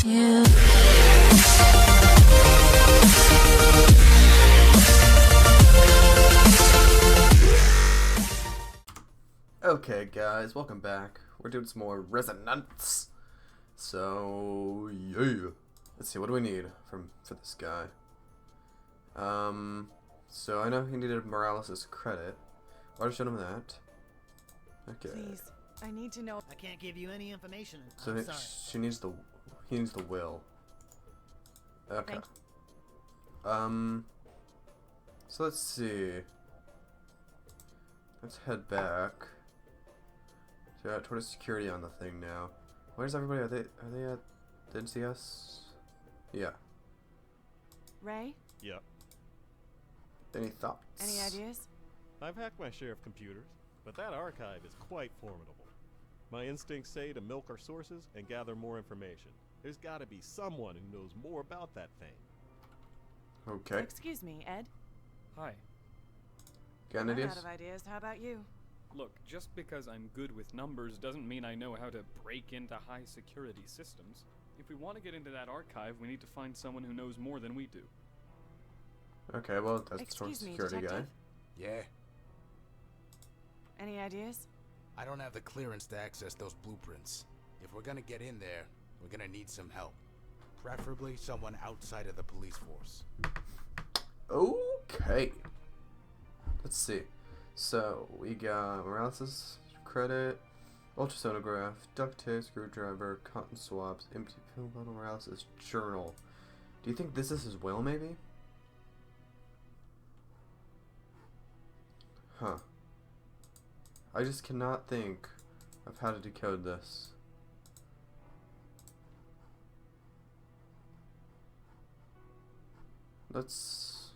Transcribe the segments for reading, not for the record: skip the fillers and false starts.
you. Okay guys, welcome back. We're doing some more resonance. So yeah. Let's see, what do we need for this guy? So I know he needed Morales' credit. I already showed him that. Okay. Please, I need to know. I can't give you any information. So I'm sorry. he needs the will. Okay. So let's see. Let's head back. So yeah, towards security on the thing now. Where's everybody? Are they at the NCS? Yeah. Ray, Yep. Any thoughts? any ideas? I've hacked my share of computers, but that archive is quite formidable. My instincts say to milk our sources and gather more information. There's gotta be someone who knows more about that thing. Okay. Excuse me, Ed. Hi. Got any I'm ideas? out of ideas. How about you? Look, just because I'm good with numbers doesn't mean I know how to break into high security systems. If we want to get into that archive, we need to find someone who knows more than we do. Okay, well that's the Excuse me, security guy. detective. Yeah, Any ideas? I don't have the clearance to access those blueprints. If we're gonna get in there, we're gonna need some help. Preferably someone outside of the police force. Okay. Let's see. So we got Morales' credit, ultrasonograph, duct tape, screwdriver, cotton swabs, empty pill bottle, Morales' journal. Do you think this is his will, maybe? Huh. I just cannot think of how to decode this. Let's...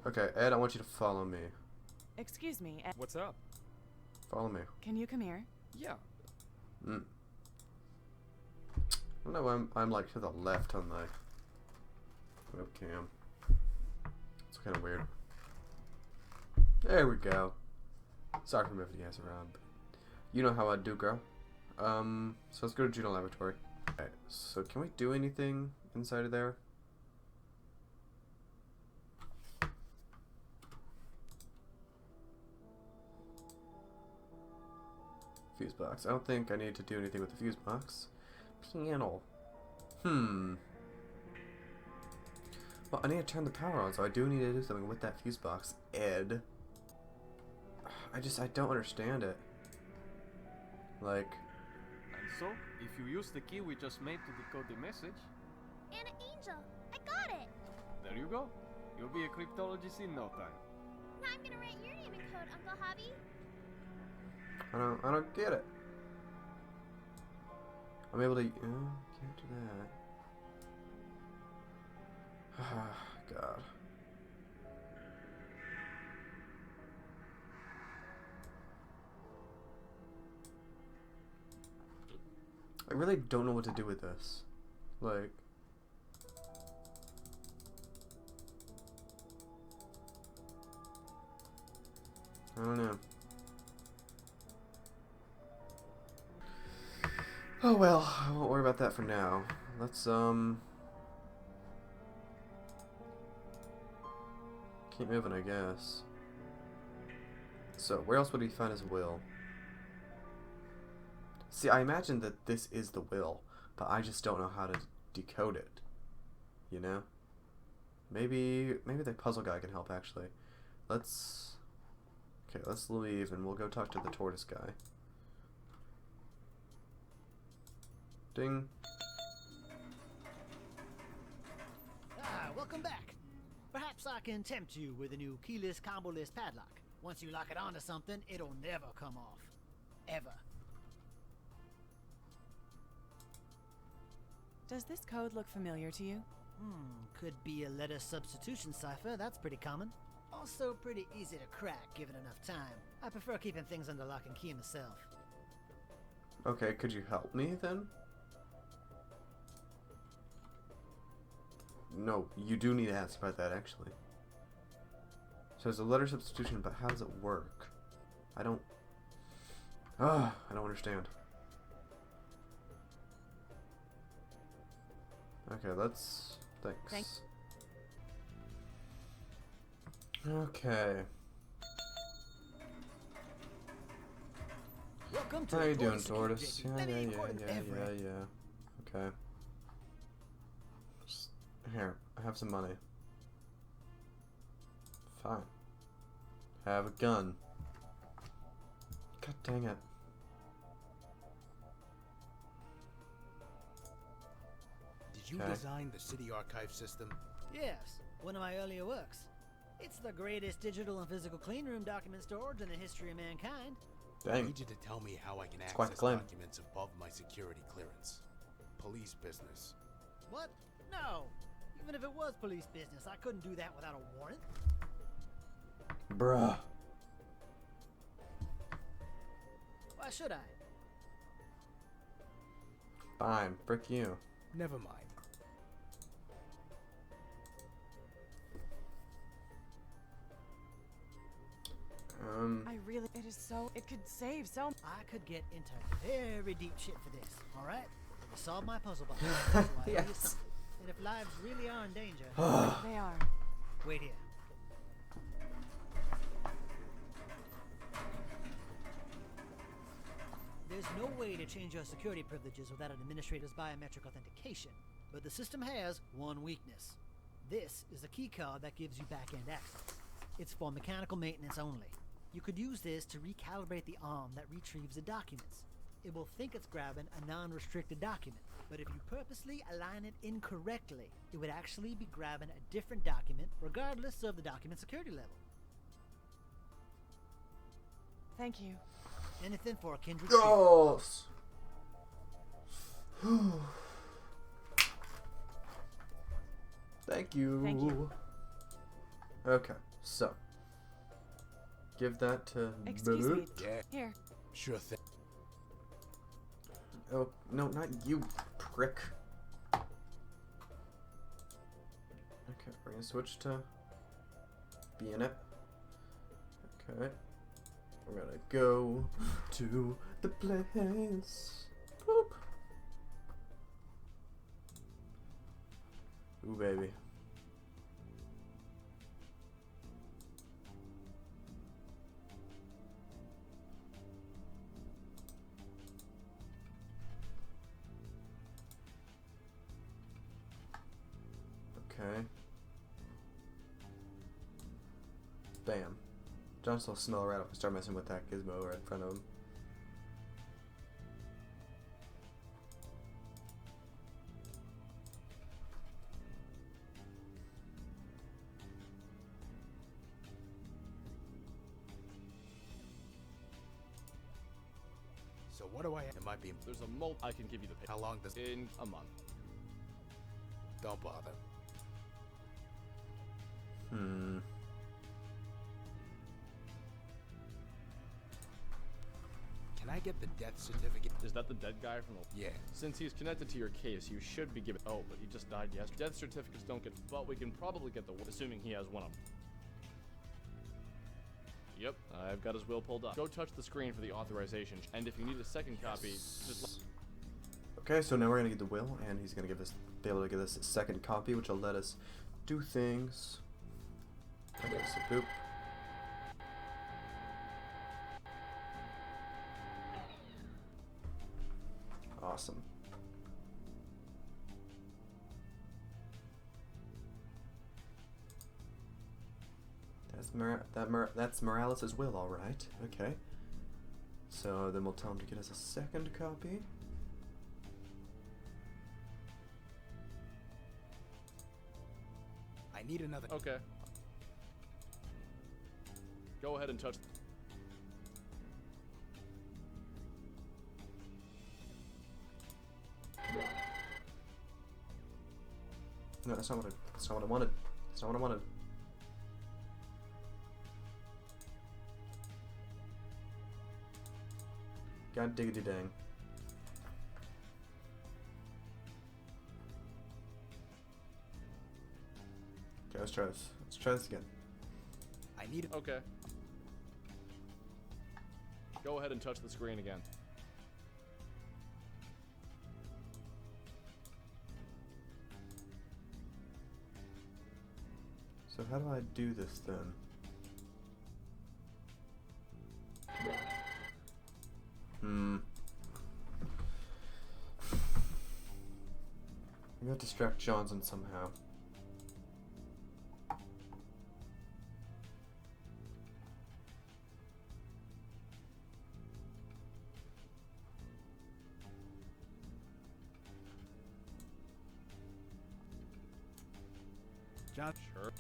Okay, Ed, I want you to follow me. Excuse me, Ed. What's up? Follow me. Can you come here? Yeah. I don't know why I'm like to the left on the webcam. It's kind of weird. There we go. Sorry for moving you guys around, but you know how I do, girl. So let's go to Juno Laboratory. Okay, so can we do anything inside of there? Fuse box. I don't think I need to do anything with the fuse box. Piano. Well, I need to turn the power on, so I do need to do something with that fuse box, Ed. I don't understand it. Like... And so, if you use the key we just made to decode the message... And an angel! I got it! There you go. You'll be a cryptologist in no time. Now I'm gonna write your name in code, Uncle Hobby. I don't get it. I'm able to... can't do that. God. I really don't know what to do with this. Like... I don't know. Oh well, I won't worry about that for now. Let's, keep moving, I guess. So, where else would he find his will? See, I imagine that this is the will, but I just don't know how to decode it. You know? Maybe the puzzle guy can help, actually. Let's... Okay, let's leave, and we'll go talk to the tortoise guy. Ding. Welcome back. Perhaps I can tempt you with a new keyless combo-less padlock. Once you lock it onto something, it'll never come off. Ever. Does this code look familiar to you? Could be a letter substitution cipher. That's pretty common. Also pretty easy to crack given enough time. I prefer keeping things under lock and key myself. Okay, could you help me then? No, you do need to ask about that, actually. So there's a letter substitution, but how does it work? I don't understand. Okay, let's... Thanks. Thanks. Okay. Welcome to How the you doing, Tortoise Tortoise? Security, Yeah, JP. yeah, Let me yeah, record yeah, every- yeah. Okay. Here, I have some money. Fine. Have a gun. God dang it. Did you Okay. design the city archive system? Yes, one of my earlier works. It's the greatest digital and physical cleanroom document storage in the history of mankind. I Dang. need you to tell me how I can quite the access claim. documents above my security clearance. Police business. What? No. Even if it was police business, I couldn't do that without a warrant. Bruh. Why should I? Fine. Frick you. Never mind. I really. It is so. It could save so. I could get into very deep shit for this, alright? To solve my puzzle box. So I owe you Yes. something. And if lives really are in danger, They are. wait here. There's no way to change your security privileges without an administrator's biometric authentication, but the system has one weakness. This is a key card that gives you back-end access. It's for mechanical maintenance only. You could use this to recalibrate the arm that retrieves the documents. It will think it's grabbing a non-restricted document, but if you purposely align it incorrectly, it would actually be grabbing a different document regardless of the document security level. Thank you. Anything for a kindred spirit. Yes. Thank you. Thank you. Okay, so give that to Excuse me. Yeah, Here. sure thing. Oh no, not you, prick. Okay, we're gonna switch to be in it. Okay, we're gonna go to the place. Boop. Ooh, baby. Okay. Bam. Johnson will smell right if I start messing with that gizmo right in front of him. So what do I? It might be. There's a I can give you the How long does? in a month. Don't bother. Hmm. Can I get the death certificate? Is that the dead guy from the? Yeah. Since he's connected to your case, you should be given. Oh, but he just died yesterday. Death certificates don't get. But we can probably get the. Assuming he has one of them. Yep, I've got his will pulled up. Go touch the screen for the authorization, and if you need a second copy, just. Okay, so now we're gonna get the will, and he's gonna be able to give us a second copy, which will let us do things. Okay, so boop. Awesome. That's Morales' will, all right. Okay. So then we'll tell him to get us a second copy. I need another. Okay. Go ahead and touch. No, that's not what I wanted. That's not what I wanted. God diggity dang. Okay, let's try this. Let's try this again. I need. Okay. Go ahead and touch the screen again. So how do I do this then? I'm gonna distract Johnson somehow. John, Sure.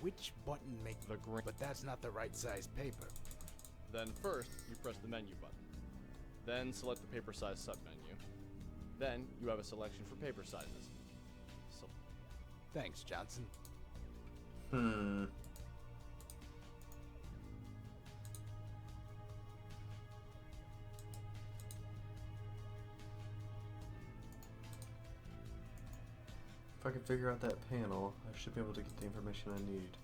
which button makes The green. But that's not the right size paper. Then first, you press the menu button. Then select the paper size submenu. Then you have a selection for paper sizes. So Thanks, Johnson. If I can figure out that panel, I should be able to get the information I need.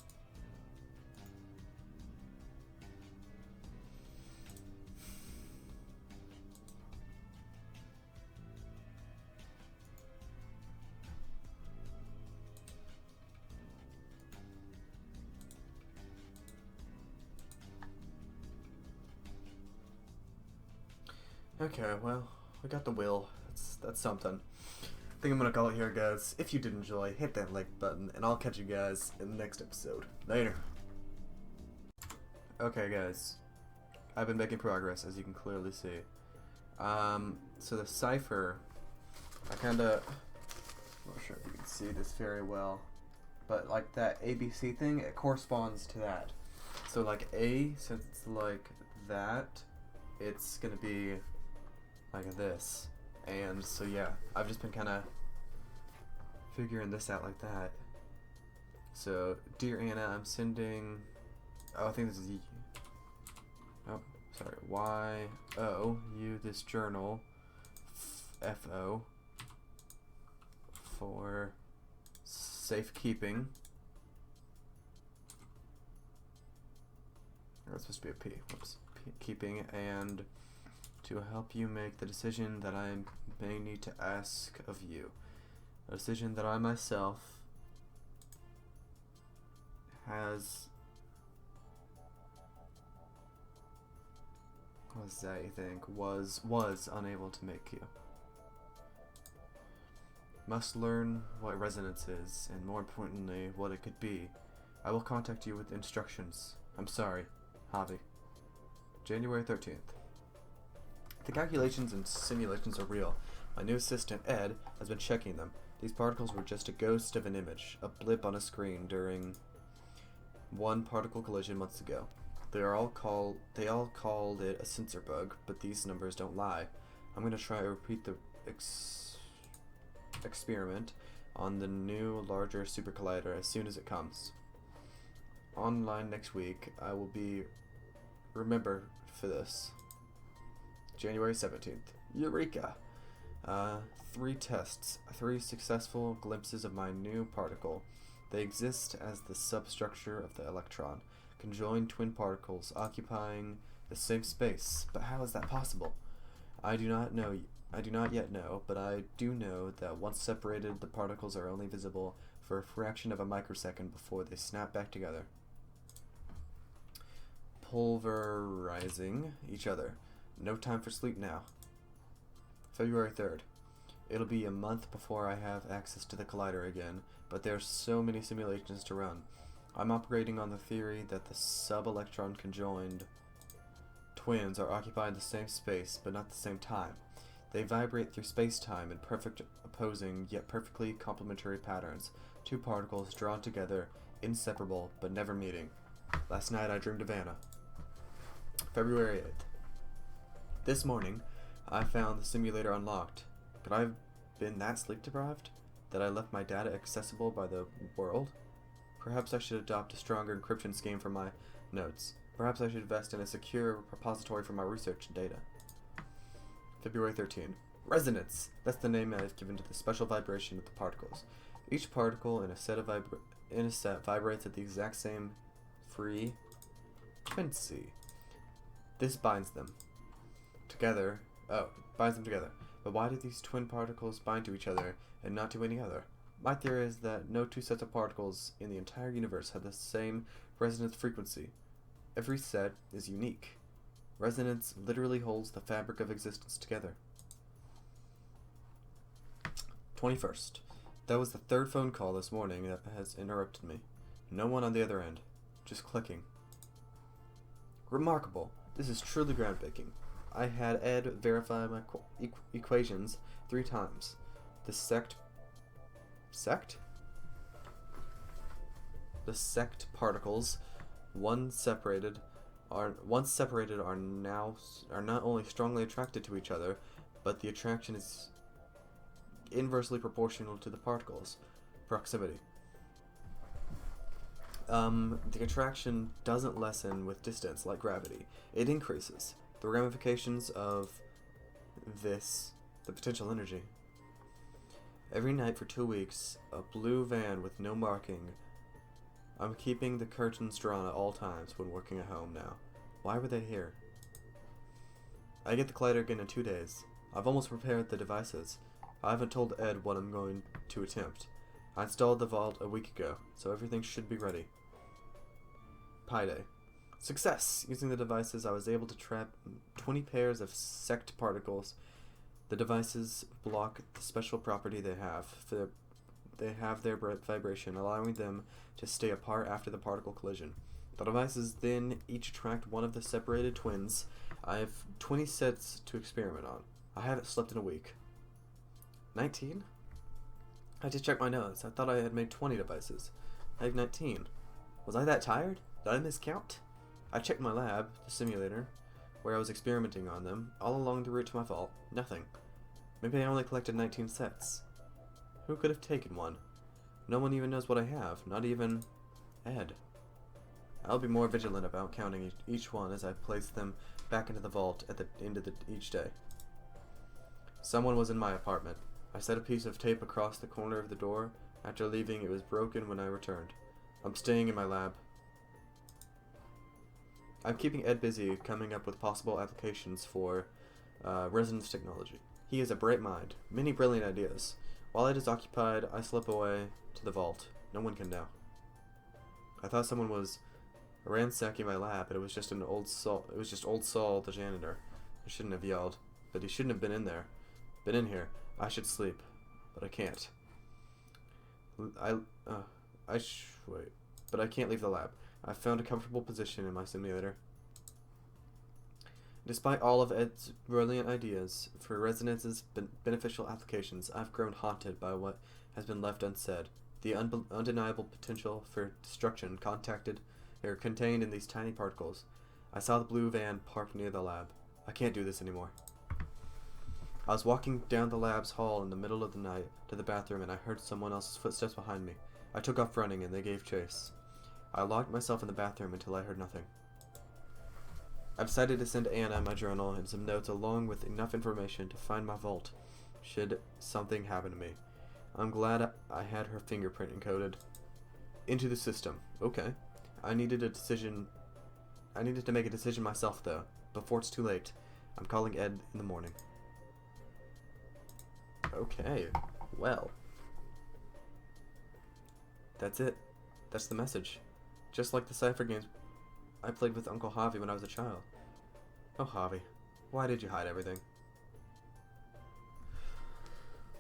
Okay, well, we got the will. That's something. I think I'm gonna call it here, guys. If you did enjoy, hit that like button, and I'll catch you guys in the next episode. Later. Okay, guys. I've been making progress, as you can clearly see. So the cipher, I'm not sure if you can see this very well, but like that ABC thing, it corresponds to that. So like A, since it's like that, it's gonna be like this. And so yeah, I've just been kind of figuring this out like that. So, dear Anna, I'm sending, I think this is Y-O, you this journal, F-O, for safekeeping. That's supposed to be a P, whoops, keeping, and to help you make the decision that I may need to ask of you. A decision that I myself was unable to make you. Must learn what resonance is, and more importantly, what it could be. I will contact you with instructions. I'm sorry, Javi. January 13th. The calculations and simulations are real. My new assistant, Ed, has been checking them. These particles were just a ghost of an image, a blip on a screen during one particle collision months ago. They all called it a sensor bug, but these numbers don't lie. I'm going to try to repeat the experiment on the new, larger super collider as soon as it comes. Online next week, I will be remember for this. January 17th. Eureka! 3 tests, 3 successful glimpses of my new particle. They exist as the substructure of the electron, conjoined twin particles occupying the same space. But how is that possible? I do not yet know, but I do know that once separated, the particles are only visible for a fraction of a microsecond before they snap back together, pulverizing each other. No time for sleep now. February 3rd. It'll be a month before I have access to the collider again, but there's so many simulations to run. I'm operating on the theory that the sub-electron conjoined twins are occupying the same space, but not the same time. They vibrate through space-time in perfect opposing, yet perfectly complementary patterns. 2 particles drawn together, inseparable, but never meeting. Last night I dreamed of Anna. February 8th. This morning, I found the simulator unlocked. Could I have been that sleep deprived? That I left my data accessible by the world? Perhaps I should adopt a stronger encryption scheme for my notes. Perhaps I should invest in a secure repository for my research and data. February 13. Resonance! That's the name I've given to the special vibration of the particles. Each particle in a set vibrates at the exact same frequency. This binds them together. Binds them together. But why do these twin particles bind to each other and not to any other? My theory is that no two sets of particles in the entire universe have the same resonance frequency. Every set is unique. Resonance literally holds the fabric of existence together. 21st. That was the third phone call this morning that has interrupted me. No one on the other end. Just clicking. Remarkable. This is truly groundbreaking. I had Ed verify my equations 3 times. The sect particles, once separated, are not only strongly attracted to each other, but the attraction is inversely proportional to the particles' proximity. The attraction doesn't lessen with distance like gravity. It increases. The ramifications of this, the potential energy. Every night for 2 weeks, a blue van with no marking. I'm keeping the curtains drawn at all times when working at home now. Why were they here? I get the collider again in 2 days. I've almost prepared the devices. I haven't told Ed what I'm going to attempt. I installed the vault a week ago, so everything should be ready. Pi Day. Success! Using the devices, I was able to trap 20 pairs of sect particles. The devices block the special property they have. They have their vibration, allowing them to stay apart after the particle collision. The devices then each attract one of the separated twins. I have 20 sets to experiment on. I haven't slept in a week. 19? I just checked my notes. I thought I had made 20 devices. I have 19. Was I that tired? Did I miscount? I checked my lab, the simulator, where I was experimenting on them, all along the route to my vault. Nothing. Maybe I only collected 19 sets. Who could have taken one? No one even knows what I have, not even Ed. I'll be more vigilant about counting each one as I place them back into the vault at the end of each day. Someone was in my apartment. I set a piece of tape across the corner of the door. After leaving, it was broken when I returned. I'm staying in my lab. I'm keeping Ed busy coming up with possible applications for resonance technology. He is a bright mind, many brilliant ideas. While Ed is occupied, I slip away to the vault. No one can know. I thought someone was ransacking my lab, but it was just old Saul, the janitor. I shouldn't have yelled, but he shouldn't have been in there. Been in here. I should sleep, but I can't. Wait, but I can't leave the lab. I've found a comfortable position in my simulator. Despite all of Ed's brilliant ideas for resonance's beneficial applications, I've grown haunted by what has been left unsaid. The undeniable potential for destruction contained in these tiny particles. I saw the blue van parked near the lab. I can't do this anymore. I was walking down the lab's hall in the middle of the night to the bathroom, and I heard someone else's footsteps behind me. I took off running, and they gave chase. I locked myself in the bathroom until I heard nothing. I've decided to send Anna my journal and some notes along with enough information to find my vault, should something happen to me. I'm glad I had her fingerprint encoded into the system. Okay. I needed to make a decision myself, though, before it's too late. I'm calling Ed in the morning. Okay, well. That's it. That's the message. Just like the cipher games I played with Uncle Javi when I was a child. Oh, Javi, why did you hide everything?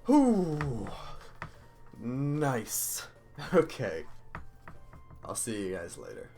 Ooh, nice. Okay. I'll see you guys later.